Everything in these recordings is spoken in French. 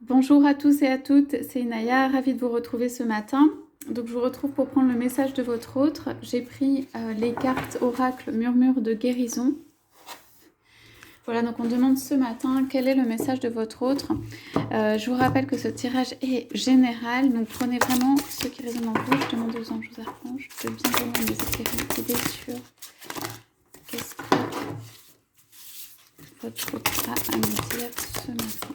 Bonjour à tous et à toutes, c'est Inaya, ravie de vous retrouver ce matin. Donc je vous retrouve pour prendre le message de votre autre. J'ai pris les cartes oracle murmure de guérison. Voilà, donc on demande ce matin quel est le message de votre autre. Je vous rappelle que ce tirage est général, donc prenez vraiment ce qui résonne en vous. Je demande aux anges, aux archanges de bien vraiment nous éclairer, aider sur qu'est-ce que votre autre a à nous dire ce matin.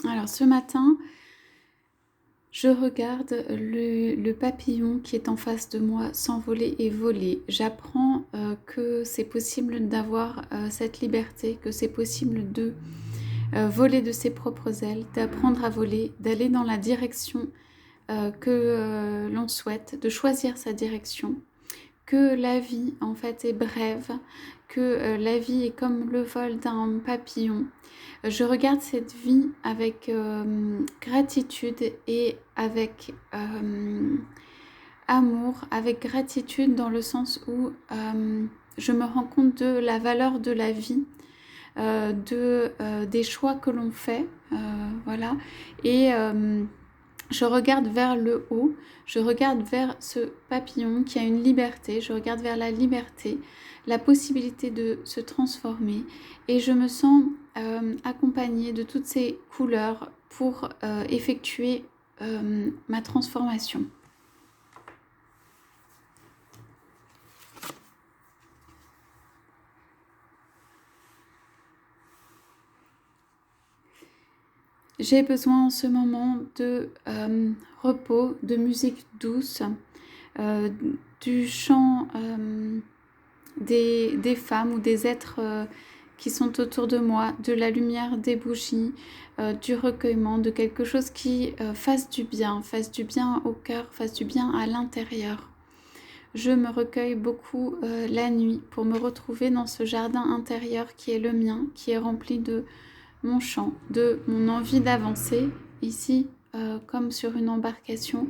Alors ce matin, je regarde le papillon qui est en face de moi s'envoler et voler. J'apprends que c'est possible d'avoir cette liberté, que c'est possible de voler de ses propres ailes, d'apprendre à voler, d'aller dans la direction que l'on souhaite, de choisir sa direction, que la vie en fait est brève, que la vie est comme le vol d'un papillon. Je regarde cette vie avec gratitude et avec amour, avec gratitude dans le sens où je me rends compte de la valeur de la vie, des choix que l'on fait, voilà, et je regarde vers le haut, je regarde vers ce papillon qui a une liberté, je regarde vers la liberté, la possibilité de se transformer et je me sens accompagnée de toutes ces couleurs pour effectuer ma transformation. J'ai besoin en ce moment de repos, de musique douce, du chant des femmes ou des êtres qui sont autour de moi, de la lumière des bougies, du recueillement, de quelque chose qui fasse du bien au cœur, fasse du bien à l'intérieur. Je me recueille beaucoup la nuit pour me retrouver dans ce jardin intérieur qui est le mien, qui est rempli de mon chant, de mon envie d'avancer ici comme sur une embarcation,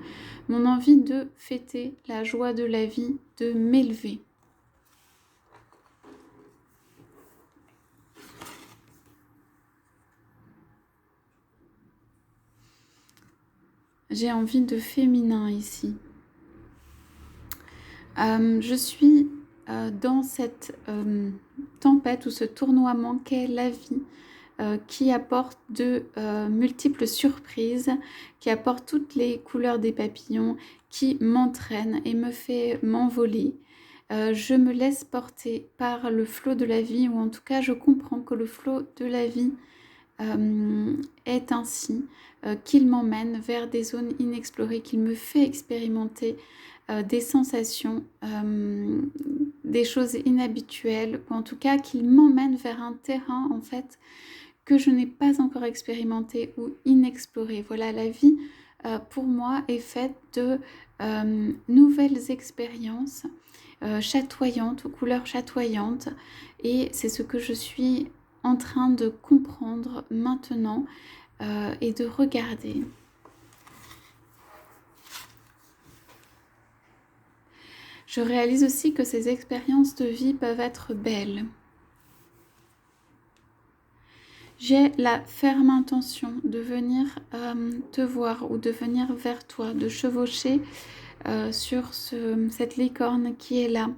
mon envie de fêter la joie de la vie, de m'élever. J'ai envie de féminin ici. Je suis dans cette tempête ou ce tournoiement qu'est la vie, qui apporte de multiples surprises, qui apporte toutes les couleurs des papillons, qui m'entraîne et me fait m'envoler. Je me laisse porter par le flot de la vie, ou en tout cas je comprends que le flot de la vie est ainsi, qu'il m'emmène vers des zones inexplorées, qu'il me fait expérimenter des sensations, des choses inhabituelles, ou en tout cas qu'il m'emmène vers un terrain en fait que je n'ai pas encore expérimenté ou inexploré. Voilà, la vie pour moi est faite de nouvelles expériences chatoyantes, aux couleurs chatoyantes, et c'est ce que je suis en train de comprendre maintenant et de regarder. Je réalise aussi que ces expériences de vie peuvent être belles. J'ai la ferme intention de venir te voir ou de venir vers toi, de chevaucher sur cette licorne qui est là.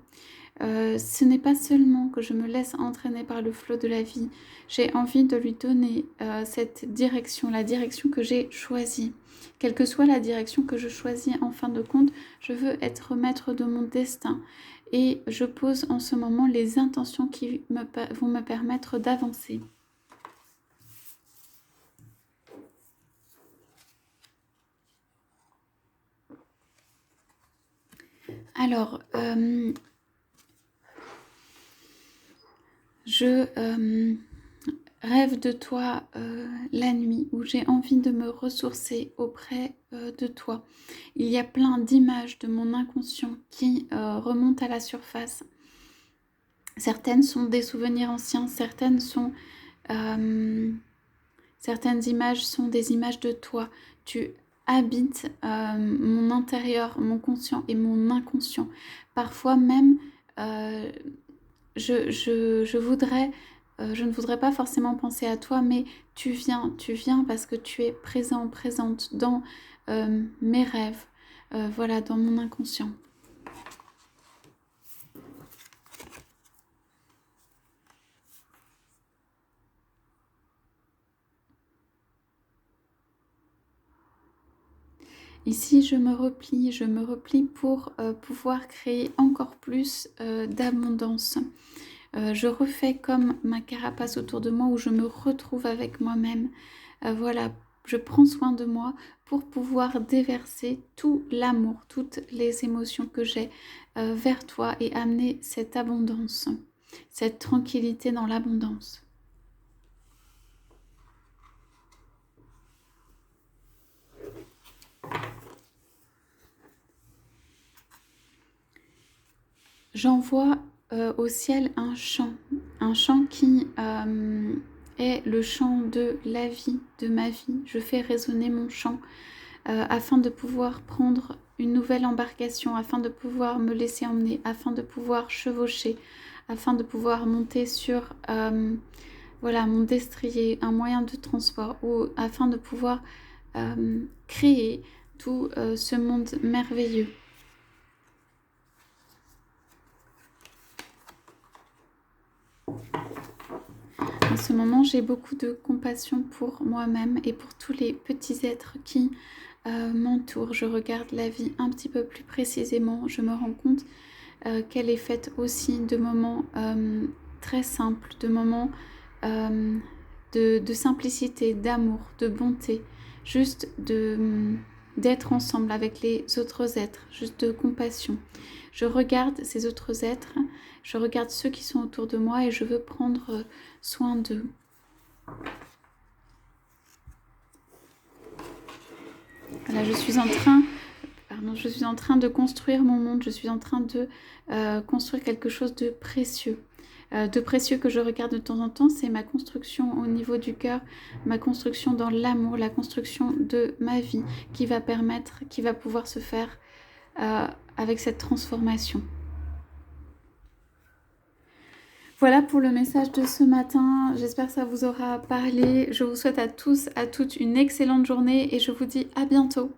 Ce n'est pas seulement que je me laisse entraîner par le flot de la vie, j'ai envie de lui donner cette direction, la direction que j'ai choisie. Quelle que soit la direction que je choisis, en fin de compte, je veux être maître de mon destin. Et je pose en ce moment les intentions qui vont me permettre d'avancer. Alors, je rêve de toi la nuit, où j'ai envie de me ressourcer auprès de toi. Il y a plein d'images de mon inconscient qui remontent à la surface. Certaines sont des souvenirs anciens, certaines sont... certaines images sont des images de toi. Tu habites mon intérieur, mon conscient et mon inconscient. Parfois même, je voudrais... je ne voudrais pas forcément penser à toi, mais tu viens parce que tu es présent, présente dans mes rêves, voilà, dans mon inconscient. Ici, je me replie pour pouvoir créer encore plus d'abondance. Je refais comme ma carapace autour de moi où je me retrouve avec moi-même. Voilà, je prends soin de moi pour pouvoir déverser tout l'amour, toutes les émotions que j'ai vers toi et amener cette abondance, cette tranquillité dans l'abondance. J'envoie au ciel un chant qui est le chant de la vie, de ma vie. Je fais résonner mon chant afin de pouvoir prendre une nouvelle embarcation, afin de pouvoir me laisser emmener, afin de pouvoir chevaucher, afin de pouvoir monter sur voilà, mon destrier, un moyen de transport, ou afin de pouvoir créer tout ce monde merveilleux. En ce moment, j'ai beaucoup de compassion pour moi-même et pour tous les petits êtres qui m'entourent. Je regarde la vie un petit peu plus précisément. Je me rends compte qu'elle est faite aussi de moments très simples, de moments de simplicité, d'amour, de bonté, juste d'être ensemble avec les autres êtres, juste de compassion. Je regarde ces autres êtres, je regarde ceux qui sont autour de moi et je veux prendre soin d'eux. Voilà, je suis en train de construire mon monde, je suis en train de construire quelque chose de précieux. Que je regarde de temps en temps, c'est ma construction au niveau du cœur, ma construction dans l'amour, la construction de ma vie qui va pouvoir se faire avec cette transformation. Voilà pour le message de ce matin, j'espère que ça vous aura parlé. Je vous souhaite à tous, à toutes une excellente journée et je vous dis à bientôt.